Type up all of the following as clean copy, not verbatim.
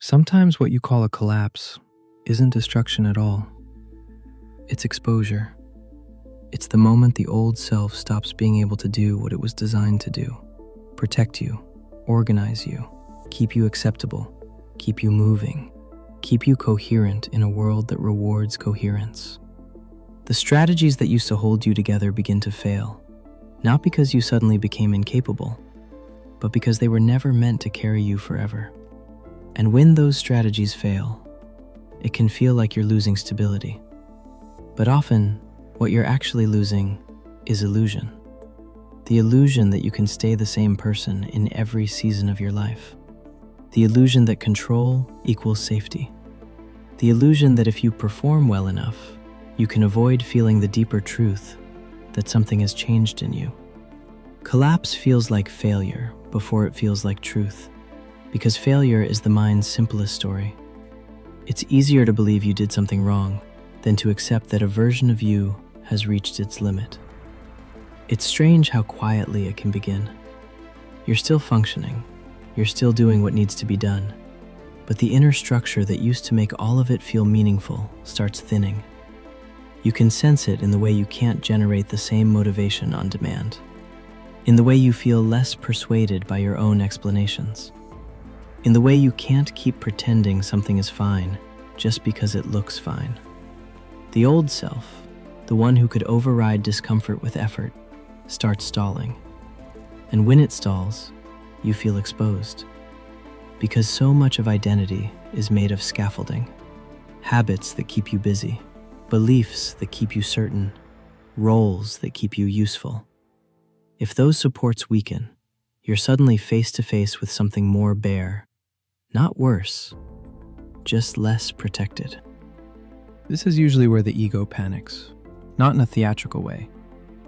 Sometimes what you call a collapse isn't destruction at all. It's exposure. It's the moment the old self stops being able to do what it was designed to do. Protect you, organize you, keep you acceptable, keep you moving, keep you coherent in a world that rewards coherence. The strategies that used to hold you together begin to fail, not because you suddenly became incapable, but because they were never meant to carry you forever. And when those strategies fail, it can feel like you're losing stability. But often, what you're actually losing is illusion. The illusion that you can stay the same person in every season of your life. The illusion that control equals safety. The illusion that if you perform well enough, you can avoid feeling the deeper truth that something has changed in you. Collapse feels like failure before it feels like truth, because failure is the mind's simplest story. It's easier to believe you did something wrong than to accept that a version of you has reached its limit. It's strange how quietly it can begin. You're still functioning, you're still doing what needs to be done, but the inner structure that used to make all of it feel meaningful starts thinning. You can sense it in the way you can't generate the same motivation on demand, in the way you feel less persuaded by your own explanations, in the way you can't keep pretending something is fine just because it looks fine. The old self, the one who could override discomfort with effort, starts stalling. And when it stalls, you feel exposed. Because so much of identity is made of scaffolding. Habits that keep you busy, beliefs that keep you certain, roles that keep you useful. If those supports weaken, you're suddenly face to face with something more bare, not worse, just less protected. This is usually where the ego panics, not in a theatrical way,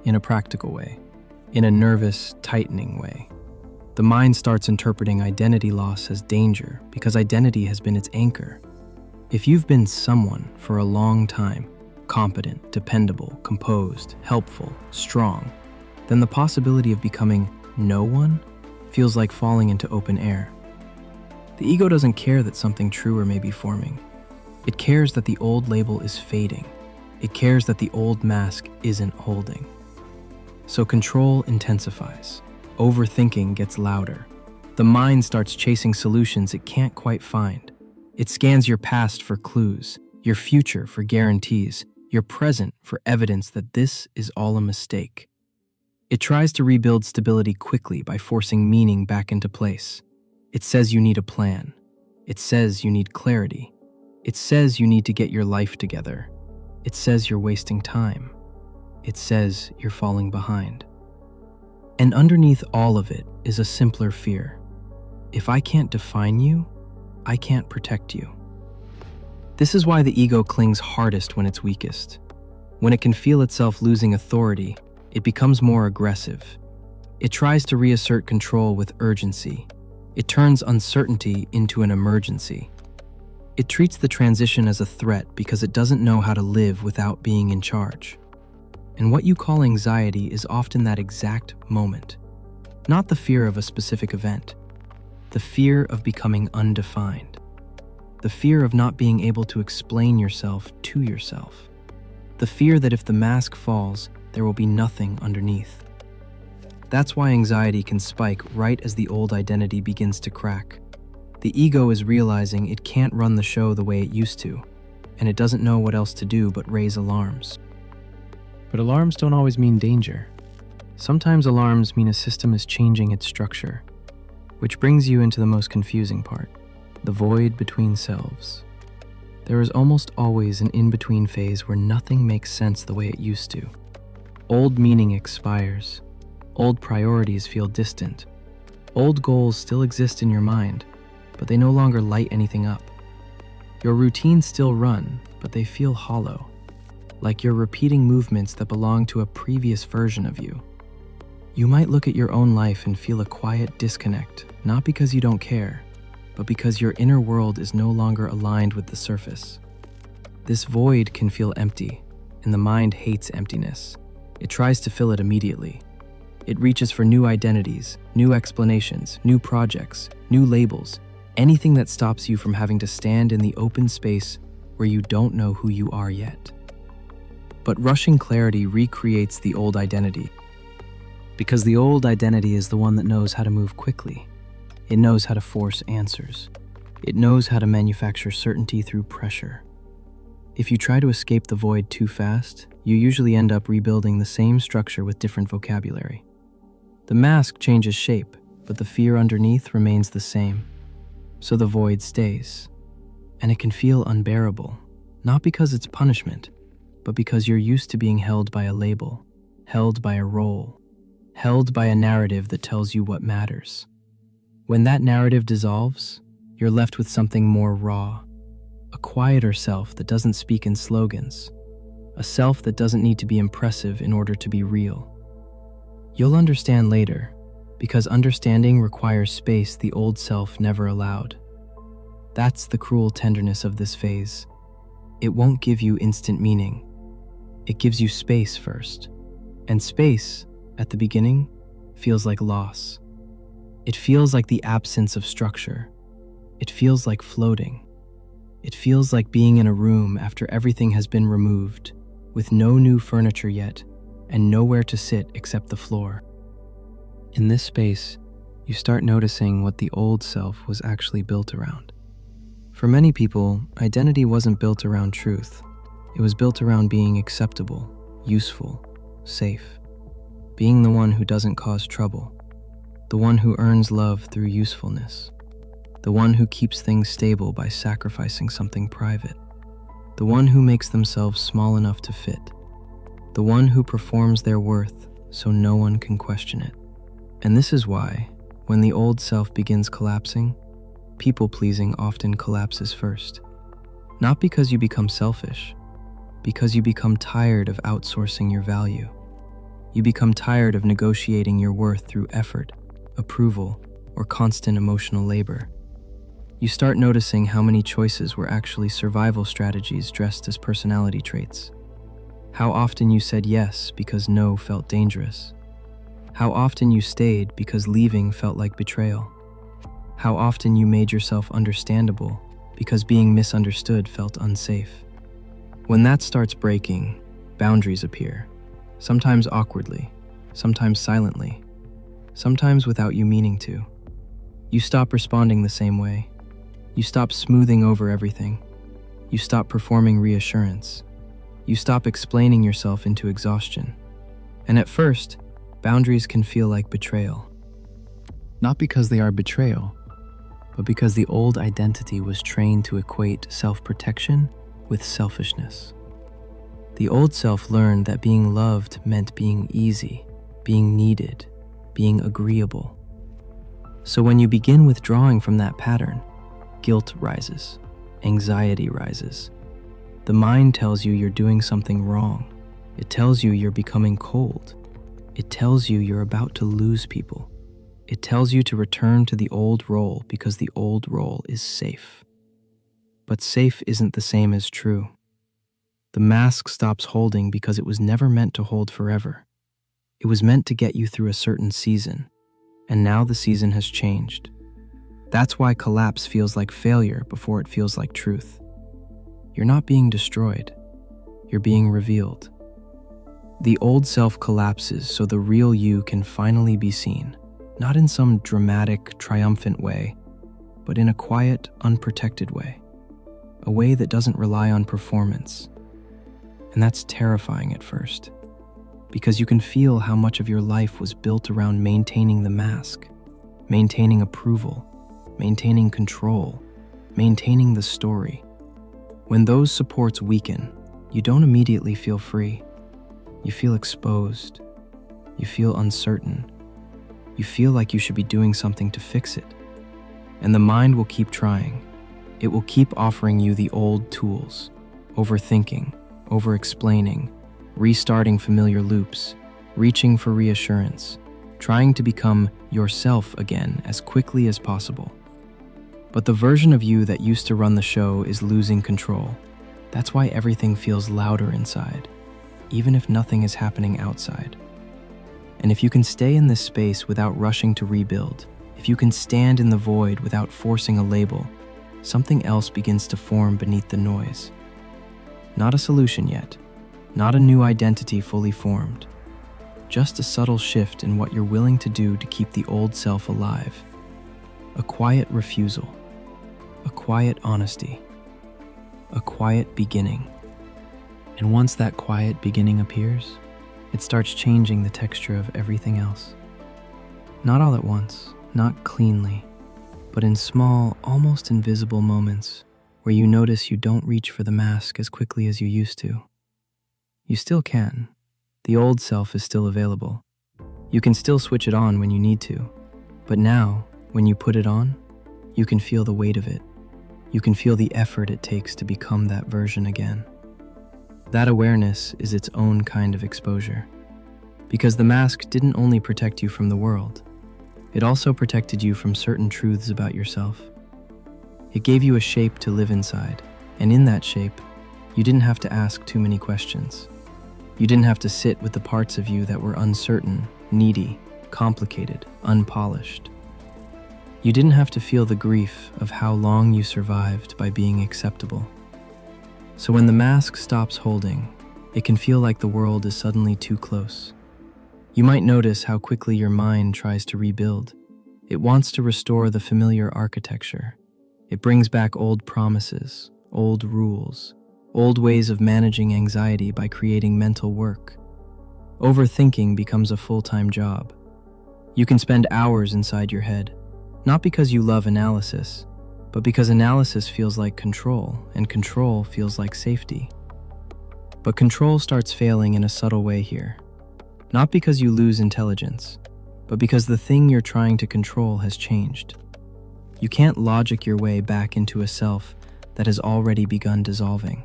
in a practical way, in a nervous, tightening way. The mind starts interpreting identity loss as danger because identity has been its anchor. If you've been someone for a long time, competent, dependable, composed, helpful, strong, then the possibility of becoming no one feels like falling into open air. The ego doesn't care that something truer may be forming. It cares that the old label is fading. It cares that the old mask isn't holding. So control intensifies. Overthinking gets louder. The mind starts chasing solutions it can't quite find. It scans your past for clues, your future for guarantees, your present for evidence that this is all a mistake. It tries to rebuild stability quickly by forcing meaning back into place. It says you need a plan. It says you need clarity. It says you need to get your life together. It says you're wasting time. It says you're falling behind. And underneath all of it is a simpler fear. If I can't define you, I can't protect you. This is why the ego clings hardest when it's weakest. When it can feel itself losing authority, it becomes more aggressive. It tries to reassert control with urgency. It turns uncertainty into an emergency. It treats the transition as a threat because it doesn't know how to live without being in charge. And what you call anxiety is often that exact moment. Not the fear of a specific event. The fear of becoming undefined. The fear of not being able to explain yourself to yourself. The fear that if the mask falls, there will be nothing underneath. That's why anxiety can spike right as the old identity begins to crack. The ego is realizing it can't run the show the way it used to, and it doesn't know what else to do but raise alarms. But alarms don't always mean danger. Sometimes alarms mean a system is changing its structure, which brings you into the most confusing part, the void between selves. There is almost always an in-between phase where nothing makes sense the way it used to. Old meaning expires. Old priorities feel distant. Old goals still exist in your mind, but they no longer light anything up. Your routines still run, but they feel hollow, like you're repeating movements that belong to a previous version of you. You might look at your own life and feel a quiet disconnect, not because you don't care, but because your inner world is no longer aligned with the surface. This void can feel empty, and the mind hates emptiness. It tries to fill it immediately. It reaches for new identities, new explanations, new projects, new labels, Anything that stops you from having to stand in the open space where you don't know who you are yet. But rushing clarity recreates the old identity, because the old identity is the one that knows how to move quickly. It knows how to force answers. It knows how to manufacture certainty through pressure. If you try to escape the void too fast, you usually end up rebuilding the same structure with different vocabulary. The mask changes shape, but the fear underneath remains the same. So the void stays. And it can feel unbearable, not because it's punishment, but because you're used to being held by a label, held by a role, held by a narrative that tells you what matters. When that narrative dissolves, you're left with something more raw, a quieter self that doesn't speak in slogans, a self that doesn't need to be impressive in order to be real. You'll understand later, because understanding requires space the old self never allowed. That's the cruel tenderness of this phase. It won't give you instant meaning. It gives you space first. And space, at the beginning, feels like loss. It feels like the absence of structure. It feels like floating. It feels like being in a room after everything has been removed, with no new furniture yet, and nowhere to sit except the floor. In this space, you start noticing what the old self was actually built around. For many people, identity wasn't built around truth. It was built around being acceptable, useful, safe. Being the one who doesn't cause trouble. The one who earns love through usefulness. The one who keeps things stable by sacrificing something private. The one who makes themselves small enough to fit. The one who performs their worth so no one can question it. And this is why, when the old self begins collapsing, people-pleasing often collapses first. Not because you become selfish, because you become tired of outsourcing your value. You become tired of negotiating your worth through effort, approval, or constant emotional labor. You start noticing how many choices were actually survival strategies dressed as personality traits. How often you said yes because no felt dangerous. How often you stayed because leaving felt like betrayal. How often you made yourself understandable because being misunderstood felt unsafe. When that starts breaking, boundaries appear, sometimes awkwardly, sometimes silently, sometimes without you meaning to. You stop responding the same way. You stop smoothing over everything. You stop performing reassurance. You stop explaining yourself into exhaustion. And at first, boundaries can feel like betrayal. Not because they are betrayal, but because the old identity was trained to equate self-protection with selfishness. The old self learned that being loved meant being easy, being needed, being agreeable. So when you begin withdrawing from that pattern, guilt rises, anxiety rises. The mind tells you you're doing something wrong. It tells you you're becoming cold. It tells you you're about to lose people. It tells you to return to the old role because the old role is safe. But safe isn't the same as true. The mask stops holding because it was never meant to hold forever. It was meant to get you through a certain season, and now the season has changed. That's why collapse feels like failure before it feels like truth. You're not being destroyed. You're being revealed. The old self collapses so the real you can finally be seen, not in some dramatic, triumphant way, but in a quiet, unprotected way. A way that doesn't rely on performance. And that's terrifying at first, because you can feel how much of your life was built around maintaining the mask, maintaining approval, maintaining control, maintaining the story. When those supports weaken, you don't immediately feel free. You feel exposed. You feel uncertain. You feel like you should be doing something to fix it. And the mind will keep trying. It will keep offering you the old tools, overthinking, over-explaining, restarting familiar loops, reaching for reassurance, trying to become yourself again as quickly as possible. But the version of you that used to run the show is losing control. That's why everything feels louder inside, even if nothing is happening outside. And if you can stay in this space without rushing to rebuild, if you can stand in the void without forcing a label, something else begins to form beneath the noise. Not a solution yet, not a new identity fully formed, just a subtle shift in what you're willing to do to keep the old self alive. A quiet refusal, a quiet honesty, a quiet beginning. And once that quiet beginning appears, it starts changing the texture of everything else. Not all at once, not cleanly, but in small, almost invisible moments where you notice you don't reach for the mask as quickly as you used to. You still can. The old self is still available. You can still switch it on when you need to. But now, when you put it on, you can feel the weight of it. You can feel the effort it takes to become that version again. That awareness is its own kind of exposure. Because the mask didn't only protect you from the world, it also protected you from certain truths about yourself. It gave you a shape to live inside, and in that shape, you didn't have to ask too many questions. You didn't have to sit with the parts of you that were uncertain, needy, complicated, unpolished. You didn't have to feel the grief of how long you survived by being acceptable. So when the mask stops holding, it can feel like the world is suddenly too close. You might notice how quickly your mind tries to rebuild. It wants to restore the familiar architecture. It brings back old promises, old rules, old ways of managing anxiety by creating mental work. Overthinking becomes a full-time job. You can spend hours inside your head, not because you love analysis, but because analysis feels like control, and control feels like safety. But control starts failing in a subtle way here. Not because you lose intelligence, but because the thing you're trying to control has changed. You can't logic your way back into a self that has already begun dissolving.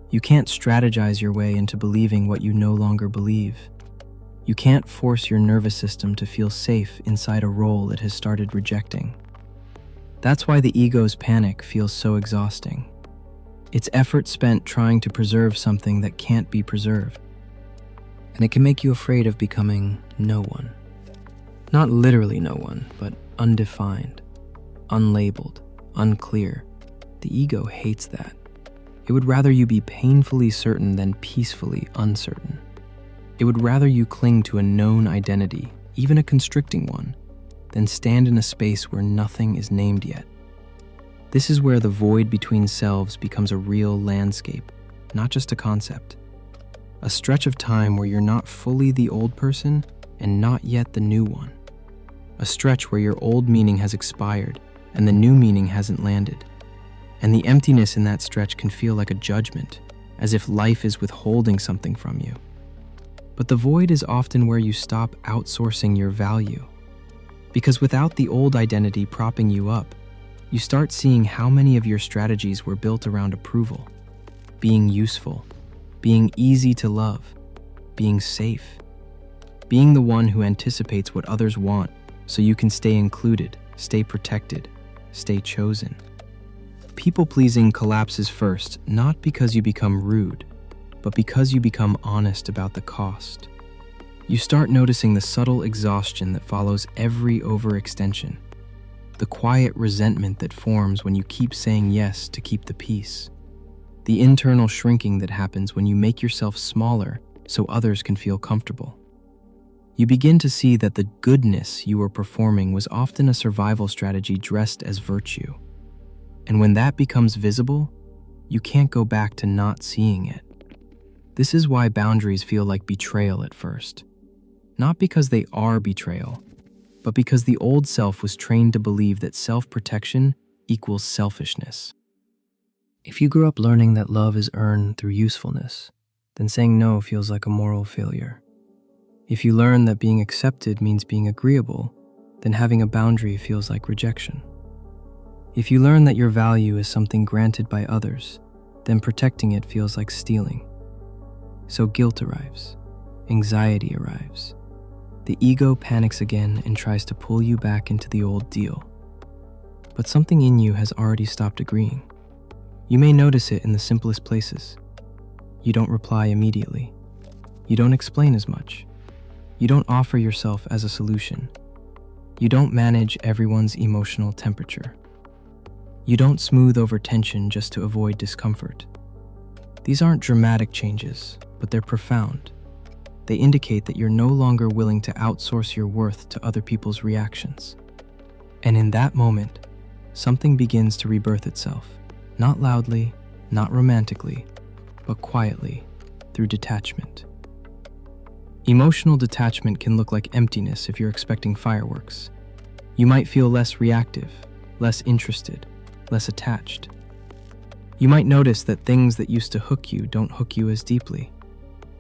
You can't strategize your way into believing what you no longer believe. You can't force your nervous system to feel safe inside a role it has started rejecting. That's why the ego's panic feels so exhausting. It's effort spent trying to preserve something that can't be preserved. And it can make you afraid of becoming no one. Not literally no one, but undefined, unlabeled, unclear. The ego hates that. It would rather you be painfully certain than peacefully uncertain. It would rather you cling to a known identity, even a constricting one, than stand in a space where nothing is named yet. This is where the void between selves becomes a real landscape, not just a concept. A stretch of time where you're not fully the old person and not yet the new one. A stretch where your old meaning has expired and the new meaning hasn't landed. And the emptiness in that stretch can feel like a judgment, as if life is withholding something from you. But the void is often where you stop outsourcing your value. Because without the old identity propping you up, you start seeing how many of your strategies were built around approval, being useful, being easy to love, being safe, being the one who anticipates what others want so you can stay included, stay protected, stay chosen. People-pleasing collapses first, not because you become rude, but because you become honest about the cost. You start noticing the subtle exhaustion that follows every overextension, the quiet resentment that forms when you keep saying yes to keep the peace, the internal shrinking that happens when you make yourself smaller so others can feel comfortable. You begin to see that the goodness you were performing was often a survival strategy dressed as virtue. And when that becomes visible, you can't go back to not seeing it. This is why boundaries feel like betrayal at first. Not because they are betrayal, but because the old self was trained to believe that self-protection equals selfishness. If you grew up learning that love is earned through usefulness, then saying no feels like a moral failure. If you learn that being accepted means being agreeable, then having a boundary feels like rejection. If you learn that your value is something granted by others, then protecting it feels like stealing. So guilt arrives, anxiety arrives. The ego panics again and tries to pull you back into the old deal. But something in you has already stopped agreeing. You may notice it in the simplest places. You don't reply immediately. You don't explain as much. You don't offer yourself as a solution. You don't manage everyone's emotional temperature. You don't smooth over tension just to avoid discomfort. These aren't dramatic changes, but they're profound. They indicate that you're no longer willing to outsource your worth to other people's reactions. And in that moment, something begins to rebirth itself, not loudly, not romantically, but quietly, through detachment. Emotional detachment can look like emptiness if you're expecting fireworks. You might feel less reactive, less interested, less attached. You might notice that things that used to hook you don't hook you as deeply,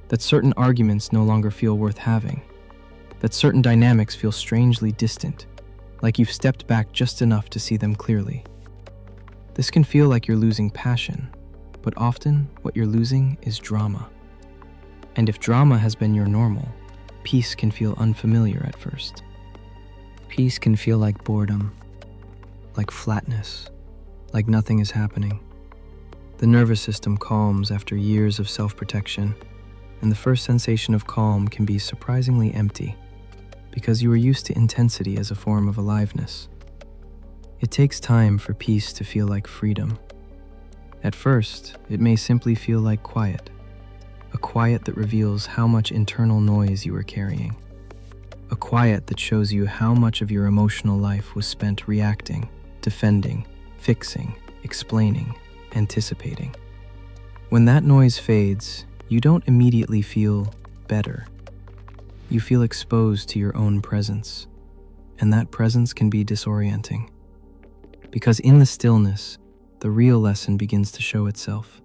that certain arguments no longer feel worth having, that certain dynamics feel strangely distant, like you've stepped back just enough to see them clearly. This can feel like you're losing passion, but often what you're losing is drama. And if drama has been your normal, peace can feel unfamiliar at first. Peace can feel like boredom, like flatness, like nothing is happening. The nervous system calms after years of self-protection, and the first sensation of calm can be surprisingly empty, because you are used to intensity as a form of aliveness. It takes time for peace to feel like freedom. At first, it may simply feel like quiet, a quiet that reveals how much internal noise you are carrying, a quiet that shows you how much of your emotional life was spent reacting, defending, fixing, explaining, anticipating. When that noise fades, you don't immediately feel better. You feel exposed to your own presence, and that presence can be disorienting. Because in the stillness, the real lesson begins to show itself.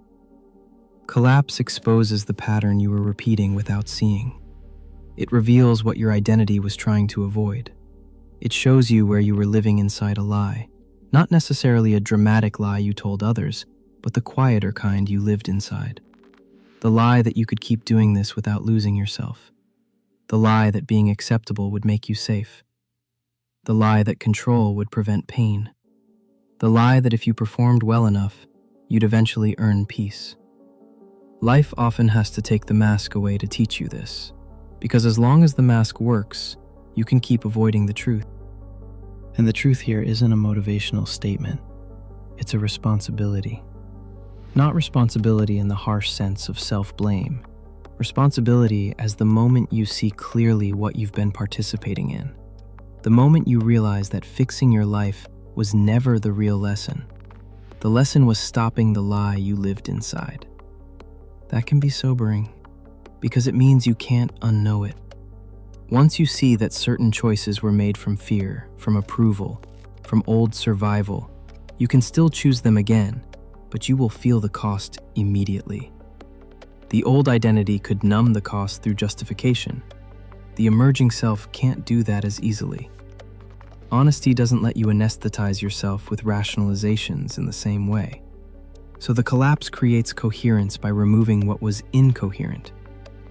Collapse exposes the pattern you were repeating without seeing. It reveals what your identity was trying to avoid. It shows you where you were living inside a lie, not necessarily a dramatic lie you told others, but the quieter kind you lived inside. The lie that you could keep doing this without losing yourself. The lie that being acceptable would make you safe. The lie that control would prevent pain. The lie that if you performed well enough, you'd eventually earn peace. Life often has to take the mask away to teach you this, because as long as the mask works, you can keep avoiding the truth. And the truth here isn't a motivational statement. It's a responsibility. Not responsibility in the harsh sense of self-blame. Responsibility as the moment you see clearly what you've been participating in. The moment you realize that fixing your life was never the real lesson. The lesson was stopping the lie you lived inside. That can be sobering, because it means you can't unknow it. Once you see that certain choices were made from fear, from approval, from old survival, you can still choose them again, but you will feel the cost immediately. The old identity could numb the cost through justification. The emerging self can't do that as easily. Honesty doesn't let you anesthetize yourself with rationalizations in the same way. So the collapse creates coherence by removing what was incoherent.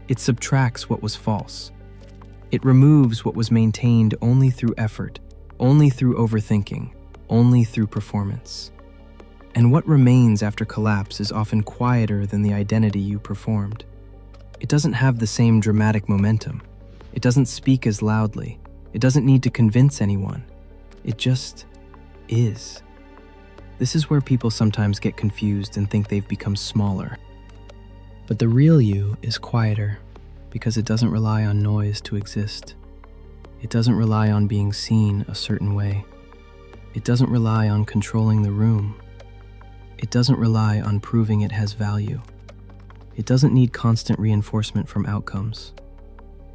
It subtracts what was false. It removes what was maintained only through effort, only through overthinking, only through performance. And what remains after collapse is often quieter than the identity you performed. It doesn't have the same dramatic momentum. It doesn't speak as loudly. It doesn't need to convince anyone. It just is. This is where people sometimes get confused and think they've become smaller. But the real you is quieter because it doesn't rely on noise to exist. It doesn't rely on being seen a certain way. It doesn't rely on controlling the room. It doesn't rely on proving it has value. It doesn't need constant reinforcement from outcomes.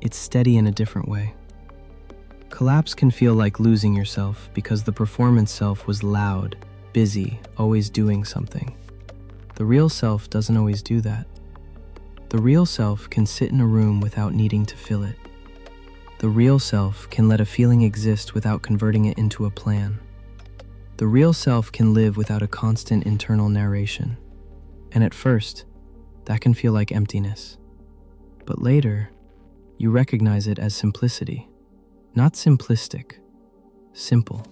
It's steady in a different way. Collapse can feel like losing yourself because the performance self was loud, busy, always doing something. The real self doesn't always do that. The real self can sit in a room without needing to fill it. The real self can let a feeling exist without converting it into a plan. The real self can live without a constant internal narration. And at first, that can feel like emptiness. But later, you recognize it as simplicity. Not simplistic, simple.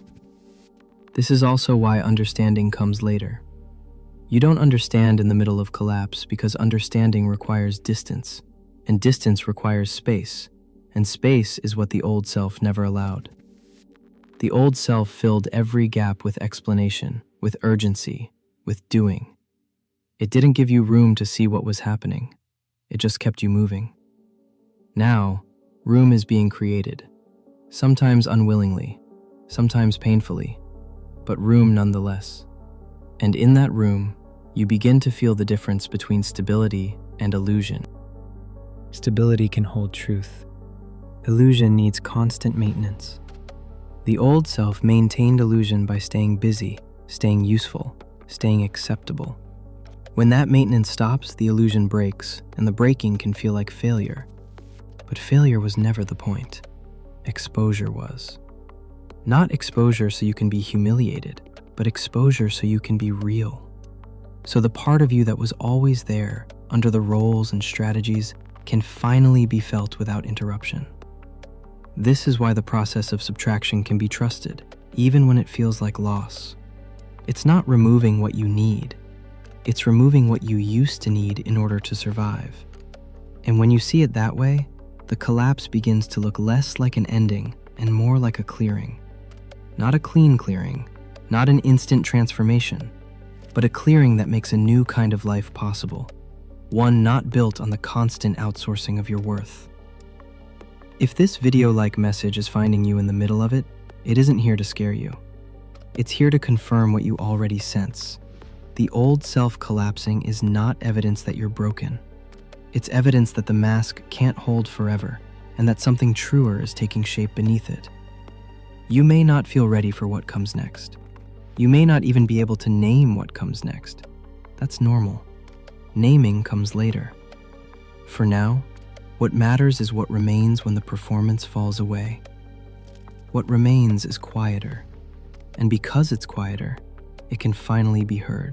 This is also why understanding comes later. You don't understand in the middle of collapse because understanding requires distance, and distance requires space, and space is what the old self never allowed. The old self filled every gap with explanation, with urgency, with doing. It didn't give you room to see what was happening. It just kept you moving. Now, room is being created, sometimes unwillingly, sometimes painfully, but room nonetheless. And in that room, you begin to feel the difference between stability and illusion. Stability can hold truth. Illusion needs constant maintenance. The old self maintained illusion by staying busy, staying useful, staying acceptable. When that maintenance stops, the illusion breaks, and the breaking can feel like failure. But failure was never the point. Exposure was. Not exposure so you can be humiliated, but exposure so you can be real. So the part of you that was always there, under the roles and strategies, can finally be felt without interruption. This is why the process of subtraction can be trusted, even when it feels like loss. It's not removing what you need. It's removing what you used to need in order to survive. And when you see it that way, the collapse begins to look less like an ending and more like a clearing. Not a clean clearing, not an instant transformation, but a clearing that makes a new kind of life possible, one not built on the constant outsourcing of your worth. If this video-like message is finding you in the middle of it, it isn't here to scare you. It's here to confirm what you already sense. The old self collapsing is not evidence that you're broken. It's evidence that the mask can't hold forever, and that something truer is taking shape beneath it. You may not feel ready for what comes next. You may not even be able to name what comes next. That's normal. Naming comes later. For now, what matters is what remains when the performance falls away. What remains is quieter, and because it's quieter, it can finally be heard.